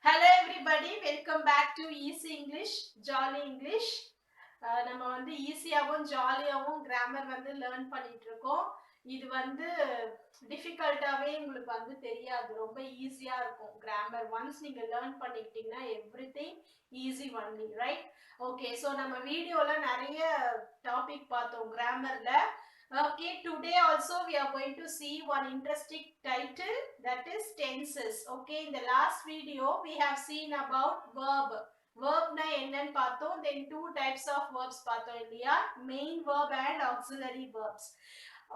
Hello everybody, welcome back to Easy English, Jolly English. நம்ம வந்து ஈஸியாகவும் ஜாலியாகவும் கிராமர் வந்து லேர்ன் பண்ணிட்டு இருக்கோம். இது வந்து டிஃபிகல்ட்டாவே உங்களுக்கு வந்து தெரியாது, ரொம்ப ஈஸியா இருக்கும். கிராமர் ஒன்ஸ் நீங்க லேர்ன் பண்ணிக்கிட்டீங்கன்னா everything easy only, right? Okay, so நம்ம வீடியோல நிறைய டாபிக் பார்த்தோம் கிராமர்ல. Okay, today also we are going to see one interesting title, that is tenses. Okay, in the last video we have seen about verb. Verb na என்னன்னு பார்த்தோம். Then two types of verbs பார்த்தோம் இல்லையா? Main verb and auxiliary verbs.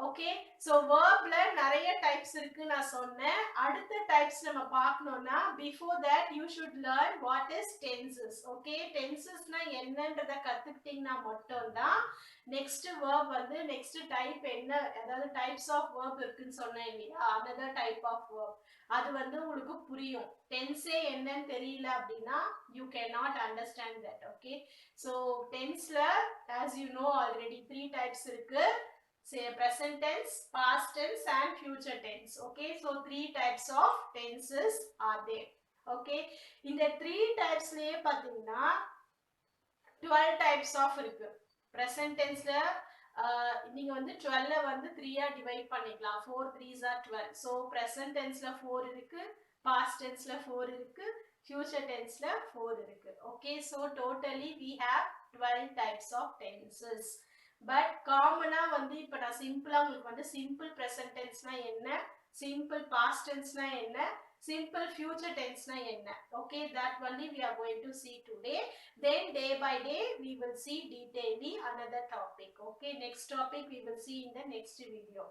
Okay, so verbல நிறைய types இருக்கு நான் சொன்னேன். அடுத்த types நம்ம பார்க்கணும்னா before that you should learn what is tenses. Okay, tenses na என்னன்றத கத்துக்கிட்டீங்கன்னா மட்டும்தான் next verb வந்து next type என்ன, அதாவது types of verb இருக்குன்னு சொன்னேன் இல்லையா, another type of verb அது வந்து உங்களுக்கு புரியும். tense என்னன்னு தெரியல அப்படின்னா you cannot understand that. Okay, so tenseல as you know already three types இருக்கு. Say present tense, past tense and future tense. Okay, so three types of tenses are there. Okay, இந்த three typesலயே பாத்தீங்கன்னா 12 types of இருக்கு. present tenseல நீங்க வந்து 12 வந்து 3 divide பண்ணிக்கலாம். 4 3s are 12. so present tenseல 4 இருக்கு, past tenseல 4 இருக்கு, future tenseல 4 இருக்கு. okay, so totally we have 12 types of tenses. But காமனா வந்து இப்ப நான் சிம்பிளா உங்களுக்கு வந்து சிம்பிள் present tenseனா என்ன, சிம்பிள் past tenseனா என்ன, simple future tense na enna. Okay, that only we are going to see today. Then day by day we will see detailedly another topic. Okay, next topic we will see in the next video.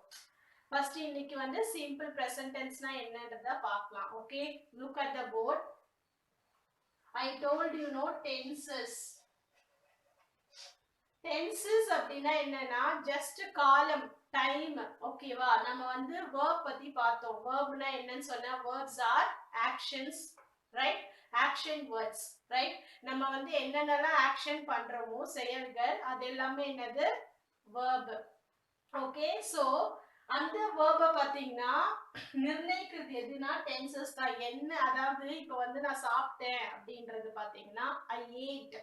First இன்னைக்கு வந்து simple present tense na என்னன்றத பார்க்கலாம். Okay, look at the board. I told you no tenses. Tenses அப்படினா என்னன்னா just column time. ஓகேவா, நம்ம வந்து verb பத்தி பார்த்தோம். verbனா என்னன்னு சொன்னா verbs are actions, right? action words, right? நம்ம வந்து என்னென்னலாம் ஆக்ஷன் பண்றோமோ செயல்கள் அது எல்லாமே என்னது verb. okay, so அந்த verb பாத்தீங்கன்னா நிர்ணயிக்கிறது எதுனா tenses தான். என்ன, அதாவது இப்போ வந்து நான் சாப்பிட்டேன் அப்படின்றது பாத்தீங்கன்னா I ate,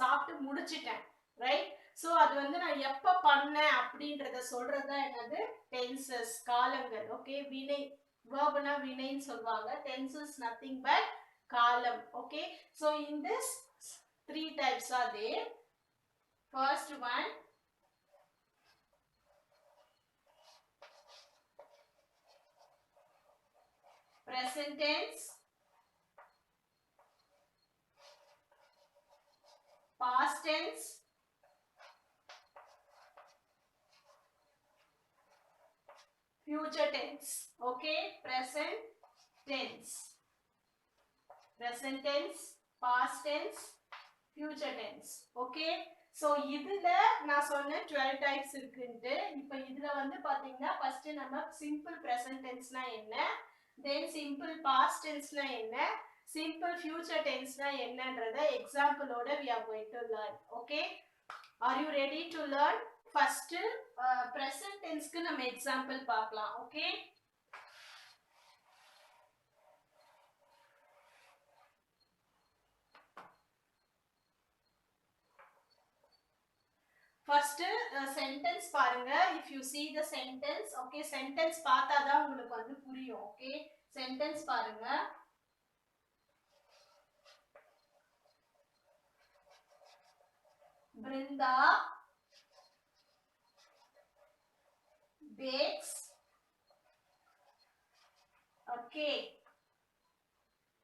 சாப்பிட்டு முடிச்சிட்டேன், ரைட்? சோ அது வந்து நான் எப்ப பண்ணேன் அப்படின்றத சொல்றதா என்னது tenses, காலங்கள். ஓகே, வினை, verbனா வினைன்னு சொல்வாங்க. tenses nothing but column. okay, so in this three types are there. First one, present tense, past tense, future tense. okay, present tense, present tense, past tense, future tense. okay, so இதுல நான் சொன்ன 12 types இருக்குன்னு. இப்போ இதுல வந்து பாத்தீங்கன்னா first நம்ம simple present tense னா என்ன, then simple past tense னா என்ன, simple future tense னா என்னன்றத example ஓட we are going to learn. okay, are you ready to learn? first present tense க்கு நம்ம example பார்க்கலாம். okay, first sentence பாருங்க. if you see the sentence, okay, sentence பார்த்தா தான் உங்களுக்கு வந்து புரியும். okay, sentence பாருங்க. Brinda bakes a cake.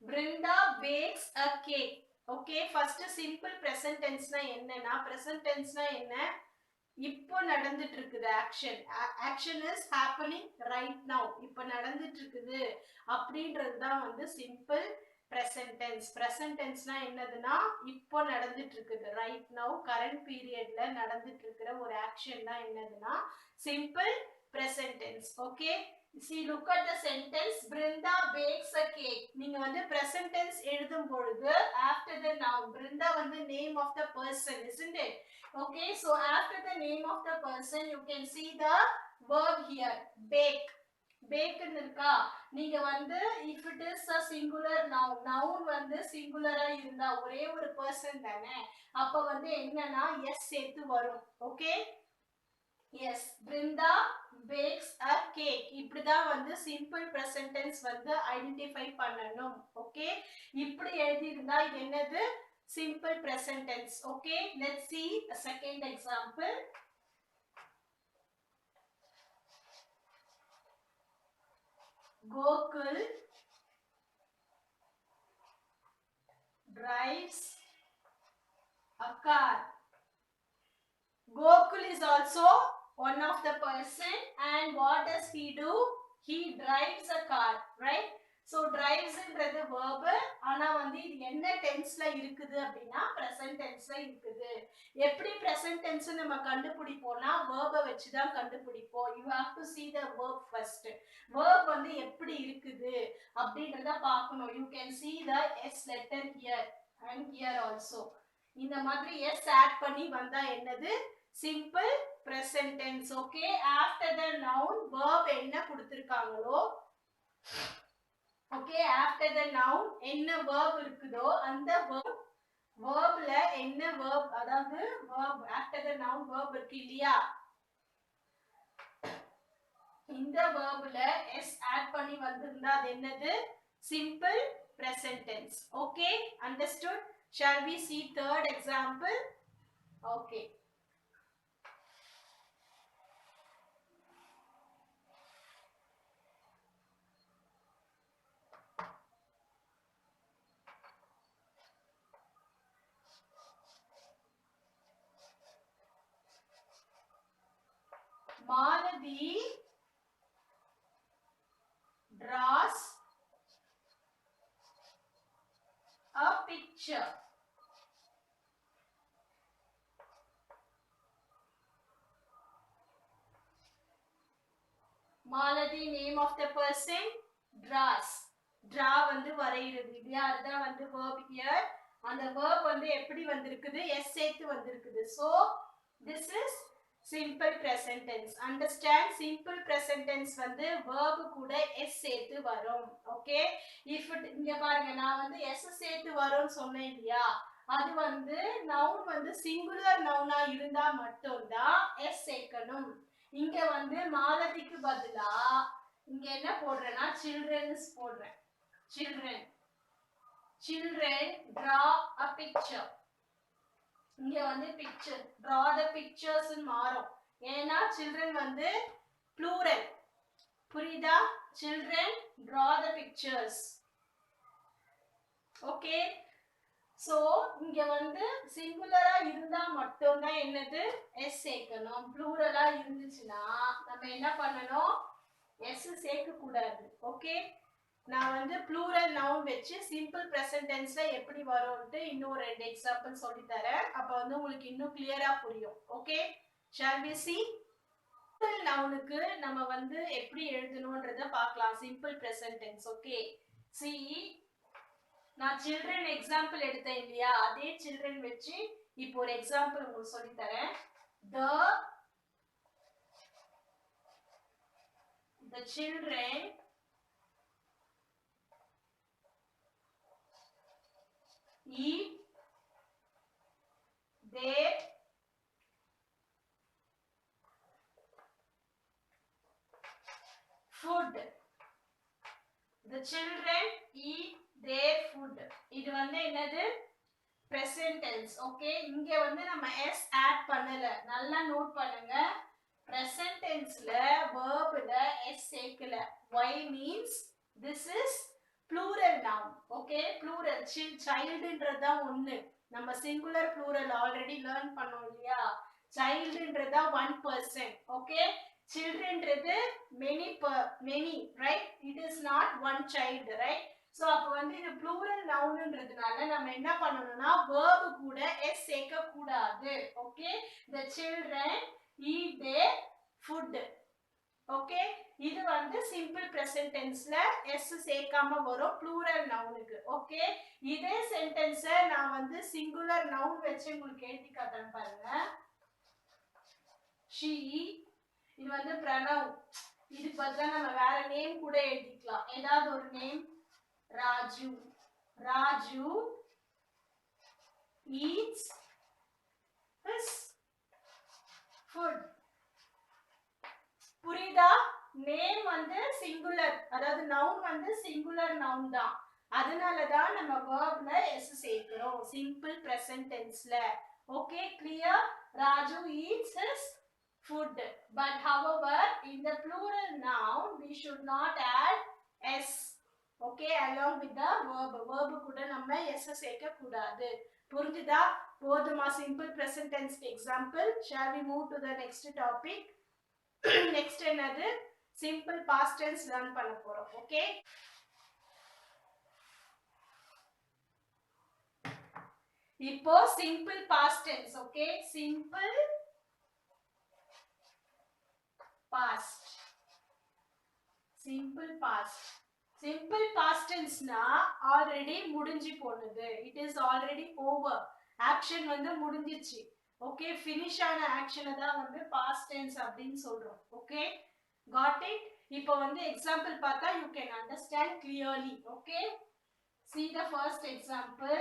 Brinda bakes a cake. okay, first simple present tense na என்னன்னா, present tense na என்ன, இப்போ நடந்துட்டு இருக்குது action. action is happening right now, இப்போ நடந்துட்டு இருக்குது அப்படின்றது தான் வந்து simple present tense. present tense na என்னதுன்னா இப்போ நடந்துட்டு இருக்குது, right now, current periodல நடந்துட்டு இருக்கிற ஒரு action தான் என்னதுன்னா simple present tense. okay, see, look at the sentence. Brinda bakes a cake. நீங்க வந்து present tense எழுதும் பொழுது after the noun, Brinda வந்து name of the person, isn't it? okay, so after the name of the person you can see the verb here, bake. பேக்குன்னு இருக்கா, நீங்க வந்து if it is a singular noun, noun வந்து சிங்குலரா இருந்தா ஒரே ஒரு person தானே, அப்ப வந்து என்னன்னா எஸ் சேர்த்து வரும். Okay, S Brinda bakes a cake. இப்படிதான் வந்து சிம்பிள் பிரசன்ட் டென்ஸ் வந்து ஐடென்டிஃபை பண்ணணும். ஓகே, இப்படி எழுதி இருந்தா இது என்னது, simple present tense. Okay, let's see a second example. Gokul drives a car. Gokul is also one of the person, and what does he do? He drives a car, right? So drives ன்றது verb, ஆனா வந்து இது என்ன டென்ஸ்ல இருக்குது அப்படின்னா present tenseல இருக்குது. எப்படி present tense நம்ம கண்டுபிடிப்போம்னா verb வச்சு தான் கண்டுபிடிப்போம். You have to see the verb first. verb வந்து எப்படி இருக்குது அப்படின்றத பார்க்கணும். You can see the s letter here and here also. இந்த மாதிரி s add பண்ணி வந்தா என்னது, simple present tense. Okay, after the noun verb என்ன கொடுத்திருக்காங்களோ, okay, after the noun என்ன verb இருக்குதோ அந்த verbல என்ன verb, அதாவது verb after the noun verb இருக்கு இல்லையா, இந்த verbல s add பண்ணி வந்திருந்தா அது என்னது, simple present tense. Okay, understood? Shall we see third example? Okay, Malathi draws a picture. Malathi, name of the person, draws. Draw வந்து வரையிறது இல்லையா, அதுதான் வந்து verb here. அந்த verb வந்து எப்படி வந்திருக்குது, s சேர்த்து வந்திருக்குது. So this is simple present tense. Understand? Simple present tense வந்து verb கூட s சேர்த்து வரும். Okay, if it, இங்க பாருங்க நான் வந்து s சேர்த்து வரும்னு சொன்னேன் இல்லையா, அது வந்து noun வந்து singular noun இருந்தா மட்டும்தான் s சேர்க்கணும். இங்க வந்து மாலதிக்கு பதிலா இங்க என்ன போடுறேன்னா children's போடுறேன். children draw a picture. இங்க வந்து picture, draw the pictures மாறும். ஏன்னா children வந்து plural. புரியுதா? children draw the pictures. Okay, so இங்க வந்து சிங்குலரா இருந்தா மட்டும் தான் என்னது, s சேர்க்கணும். ப்ளூரலா இருந்துச்சுன்னா நம்ம என்ன பண்ணணும், s சேர்க்க கூடாது. ஓகே, நான் வந்து ப்ளூரல் நவுன் வச்சு சிம்பிள் பிரசன்ட் டென்ஸ்ல எப்படி வரும்னு இன்னொரு ரெண்டு எக்ஸாம்பிள் சொல்லி தரேன். அப்ப வந்து உங்களுக்கு இன்னும் கிளியரா புரியும். Okay, shall we see? Simple நவுனுக்கு நம்ம வந்து எப்படி எழுதணும்ன்றத பார்க்கலாம். Simple present tense. Okay, see, நான் children எக்ஸாம்பிள் எடுத்தேன் இல்லையா, அதே children வச்சு இப்போ ஒரு எக்ஸாம்பிள் உங்களுக்கு சொல்லி தரேன். The children eat their food. The children eat their food. இது வந்து என்னது, present tense. ஓகே, இங்க வந்து நம்ம s ஆட் பண்ணல. நல்லா நோட் பண்ணுங்க, present tenseல verbல s சேர்க்கல. why means this is plural noun. Okay, plural, childன்றதா ஒண்ணு. நம்ம singular plural ஆல்ரெடி லேர்ன் பண்ணோம் இல்லையா, childன்றதா one person. ஓகே, childrenன்றது many, right? It is not one child, right? So அப்ப வந்து இது plural nounன்றதுனால நம்ம என்ன பண்ணணும்னா verb கூட s சேர்க்க கூடாது. Okay, the children eat their food. Okay, இது வந்து simple present tenseல s சேர்க்காம வரும் plural nounக்கு. ஓகே, இதே சென்டென்ஸ நான் வந்து singular noun வச்சு உங்களுக்கு எழுதி காட்டுறேன் பாருங்க. She, இது வந்து pronoun. இது பதிலா நம்ம வேற நேம் கூட எழுதிக்கலாம். ஏதாவது ஒரு name. Raju. Raju eats his food. புரியுதா? நேம் வந்து சிங்குலர், அதாவது நவுன் வந்து சிங்குலர் நவுன் தான். அதனால தான் நம்ம வெர்ப்ல எஸ் சேர்க்கிறோம் சிம்பிள் பிரசன்ட் டென்ஸ்ல. Okay, clear? Raju eats his food. But however, in the plural noun we should not add s. Okay, along with the verb. Verb கூட நம்ம s சேர்க்க கூடாது. புரிஞ்சுதா? போதுமா simple present tense example? Shall we move to the next topic? Next என்னது? Simple past tense learn பண்ண போறோம். Okay, இப்போ simple past tense. Okay, simple past. Simple past. Simple past tense னா ஆல்ரெடி முடிஞ்சு போனது. It is already over. Action வந்து முடிஞ்சிச்சு. Okay, finish ஆன ஆக்ஷனை தான் வந்து past tense அப்படின்னு சொல்றோம். Okay, got it? இப்போ வந்து எக்ஸாம்பிள் பார்த்தா you can understand clearly. Okay, see the first example.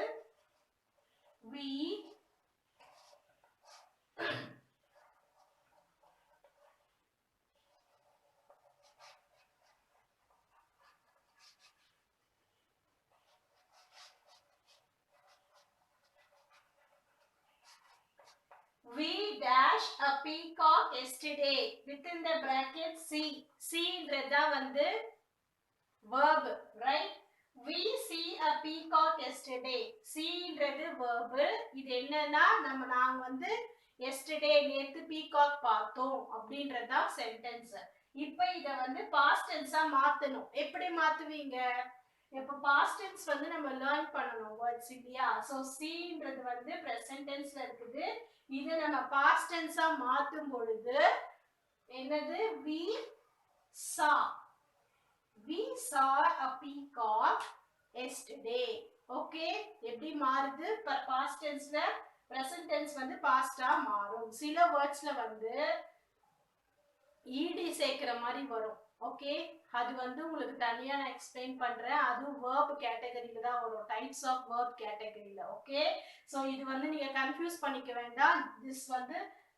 We dashed a peacock yesterday. Within the bracket see. See ன்றதா வந்து verb, right? We see a peacock yesterday. See ன்றது verb. இது என்னன்னா நாங்க வந்து yesterday நேத்து peacock பார்த்தோம் அப்படின்றதா சென்டென்ஸ். இப்போ இத வந்து past tense ஆ மாத்தணும். எப்படி மாத்துவீங்க? இப்போ past tense வந்து நம்ம லேர்ன் பண்ணணும் வேர்ட்ஸ் இல்லையா? சோ see ன்றது வந்து present tenseல இருக்குது. இத நம்ம past tense ஆ மாத்தும் பொழுது என்னது? we saw a peacock yesterday. Okay, எப்படி மாறுது? past tenseல present tense வந்து past ஆ மாறும். சில வேர்ட்ஸ்ல வந்து ed சேர்க்கிற மாதிரி வரும். ஓகே, அது வந்து உங்களுக்கு தனியா நான் எக்ஸ்பிளைன் பண்றேன். அது verb கேட்டகரியில தான் வரும், டைப்ஸ் ஆஃப் verb கேட்டகரியில. ஓகே, சோ இது வந்து நீங்க கன்ஃபியூஸ் பண்ணிக்க வேண்டாம்.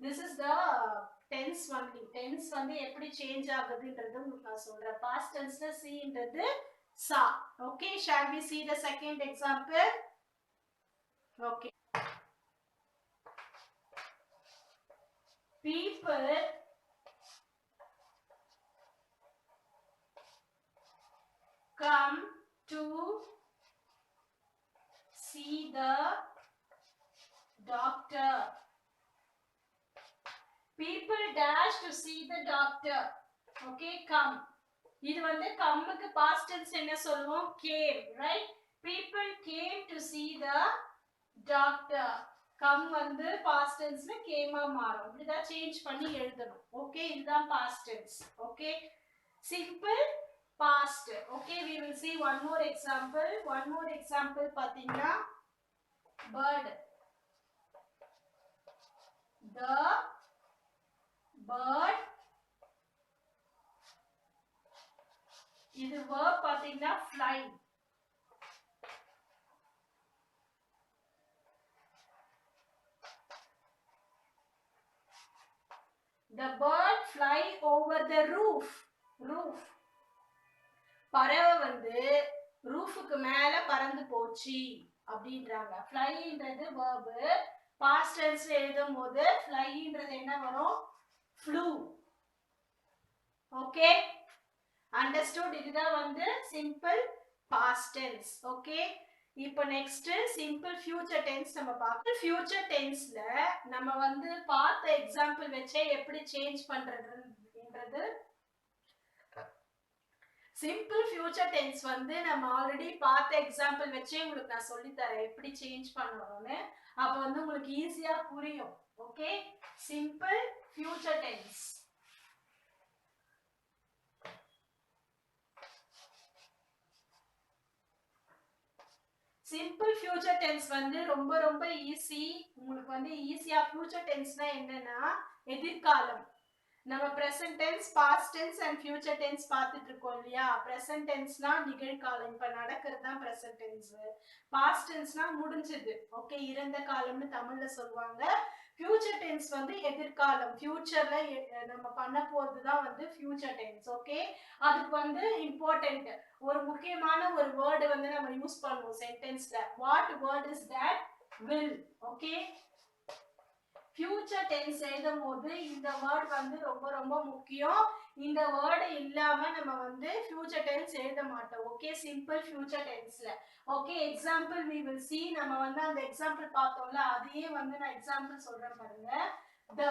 this is the tense only. tense வந்து எப்படி சேஞ்ச் ஆகுதுன்றது உங்களுக்கு நான் சொல்றேன். past tenseல see ன்றது saw. okay, shall we see the second example? okay, people come to see the doctor. People dash to see the doctor. Okay, come. இது வந்து கம்முக்கு past tense என்ன சொல்லுவோம்? came, right? People came to see the doctor. come வந்து past tenseல came ஆ மாறும். இப்படிதான் change பண்ணி எழுதணும். Okay, இதுதான் past tense. Okay, simple past. okay, we will see one more example. பாத்தீங்கன்னா bird. the bird. இது verb பாத்தீங்கன்னா fly. the bird fly over the roof. பறவை வந்து ரூஃபுக்கு மேல பறந்து போச்சு அப்படின்றாங்க. flyன்றது verb. past tenseல எழுதும்போது flyன்றது என்ன வரும்? flew. Okay, understood? இதுதான் வந்து simple past tense. ஓகே, இப்போ நெக்ஸ்ட் சிம்பிள் ஃபியூச்சர் டென்ஸ் நம்ம பார்க்கலாம். ஃபியூச்சர் டென்ஸ்ல நம்ம வந்து பார்த்த எக்ஸாம்பிள் வச்சே எப்படி சேஞ்ச் பண்றதுன்றது. சிம்பிள் ஃபியூச்சர் டென்ஸ் வந்து நம்ம ஆல்ரெடி பார்த்த எக்ஸாம்பிள் வச்சே உங்களுக்கு நான் சொல்லி தரேன் எப்படி சேஞ்ச் பண்ணணும்னு. அப்ப வந்து உங்களுக்கு ஈஸியா புரியும். Okay, simple future tense. Simple future tense வந்து ரொம்ப ஈஸி. உங்களுக்கு வந்து ஈஸியா ஃபியூச்சர் டென்ஸ்னா என்னன்னா எதிர்காலம். நம்ம present tense, past tense and future tense பார்த்துட்டு இருக்கோம் இல்லையா? present tenseனா நிகழ்காலம், இப்ப நடக்கிறது தான் present tense. past tenseனா முடிஞ்சது, ஓகே, இறந்த காலம்னு தமிழ்ல சொல்லுவாங்க. future tense வந்து எதிர்காலம், futureல நம்ம பண்ண போறது தான் வந்து future tense, ஓகே. அதுக்கு வந்து important ஒரு முக்கியமான ஒரு வேர்டு வந்து நம்ம யூஸ் பண்ணுவோம் சென்டென்ஸ்ல. what word is that? will, okay. Future tense எழுதும் போது இந்த வேர்ட் வந்து ரொம்ப ரொம்ப முக்கியம். இந்த வேர்டு இல்லாம நம்ம வந்து ஃபியூச்சர் டென்ஸ் எழுத மாட்டோம், ஓகே. சிம்பிள் ஃபியூச்சர் டென்ஸ்ல, okay. Example we will see. நம்ம வந்து அந்த எக்ஸாம்பிள் பார்த்தோம்ல, அதையே வந்து நான் எக்ஸாம்பிள் சொல்றேன் பாருங்க. the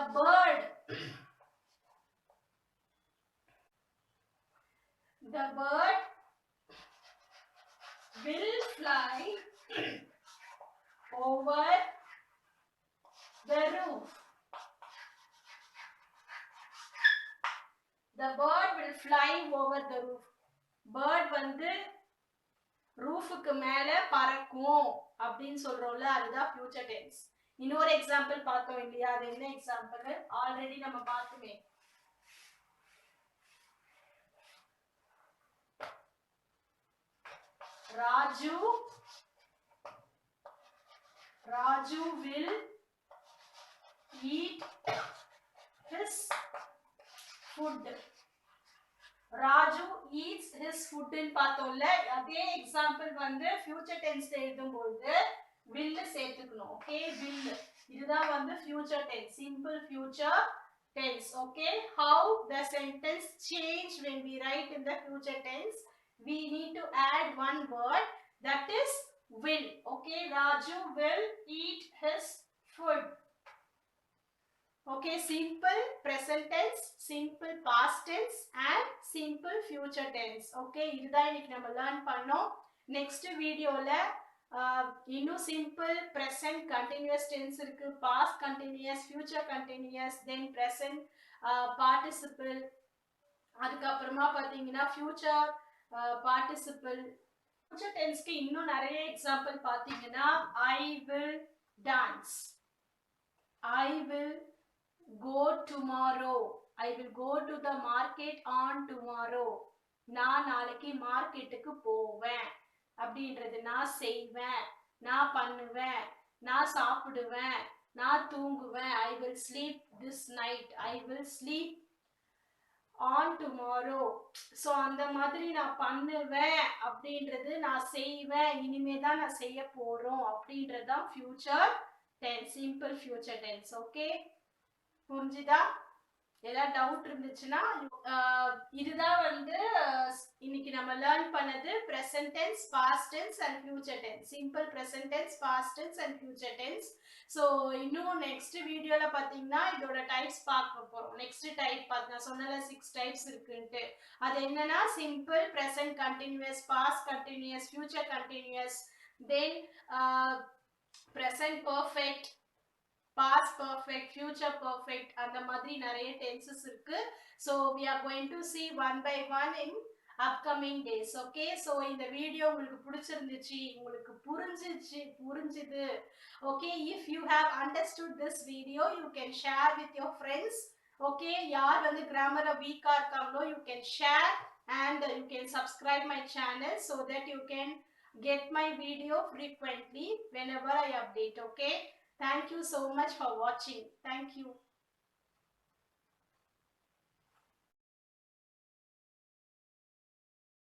bird will fly over the roof. The bird will fly over the roof. Bird வந்து ரூஃபுக்கு மேல பறக்கும் அப்படின்னு சொல்றோம்ல, அதுதான் ஃபியூச்சர் டென்ஸ். இன்னொரு எக்ஸாம்பிள் பார்த்தோம் இல்லையா? அது என்ன எக்ஸாம்பிள்? ஆல்ரெடி நம்ம பார்த்தோமே. Raju will eat his food. Raju eats his food ன்னு பார்த்தோம்ல, அதே எக்ஸாம்பிள் வந்து ஃபியூச்சர் டென்ஸ்ல எழுதும்போது will சேர்த்துக்கணும், ஓகே. will இதுதான் வந்து future tense, simple future tense, okay. How the sentence change when we write in the future tense? We need to add one word, that is will, okay. Raju will eat his food, okay. Simple present tense, simple past tense and simple future tense, okay. இதுதான் இன்னைக்கு நம்ம learn பண்ணோம். Next வீடியோல இன்னும் simple present continuous tense இருக்கு, past continuous, future continuous, then present participle, அதுக்கப்புறமா பாத்தீங்கன்னா future participle. future tenseக்கு இன்னும் நிறைய எக்ஸாம்பிள் பாத்தீங்கன்னா I will dance, I will go tomorrow, I will go to the market on tomorrow. நான் நாளைக்கு மார்க்கெட்டுக்கு போவேன் அப்படின்றது, நான் செய்வேன், நான் பண்ணுவேன், நான் சாப்பிடுவேன், நான் தூங்குவேன். I will sleep this night, I will sleep on tomorrow. So அந்த மாதிரி நான் பண்ணுவேன் அப்படின்றது, நான் செய்வேன், இனிமே தான் நான் செய்ய போறோம் அப்படின்றது தான் future tense, simple future tense, okay. புரிஞ்சுதா? ஏதாவது டவுட் இருந்துச்சுன்னா, இதுதான் வந்து இன்னைக்கு நம்ம லேர்ன் பண்ணது present tense, past tense and future tense, simple present tense, past tense and future tense. So இன்னும் நெக்ஸ்ட் வீடியோல பாத்தீங்கன்னா இதோட டைப்ஸ் பார்க்க போறோம். நெக்ஸ்ட் டைப் பார்த்தா சொன்னல 6 டைப்ஸ் இருக்குன்ட்டு, அது என்னன்னா simple, present continuous, past continuous, future continuous, then present perfect, past perfect, future perfect, அந்த மாதிரி நிறைய tenses இருக்கு. So we are going to see one by one in upcoming days, okay. So இந்த வீடியோ உங்களுக்கு பிடிச்சிருந்துச்சு, உங்களுக்கு புரிஞ்சுது, okay. If you have understood this video, you can share with your friends, okay. யார் வந்து கிராமர்ல வீக்கா இருக்காங்களோ you can share and you can subscribe my channel so that you can get my video frequently whenever I update, okay. Thank you so much for watching. Thank you.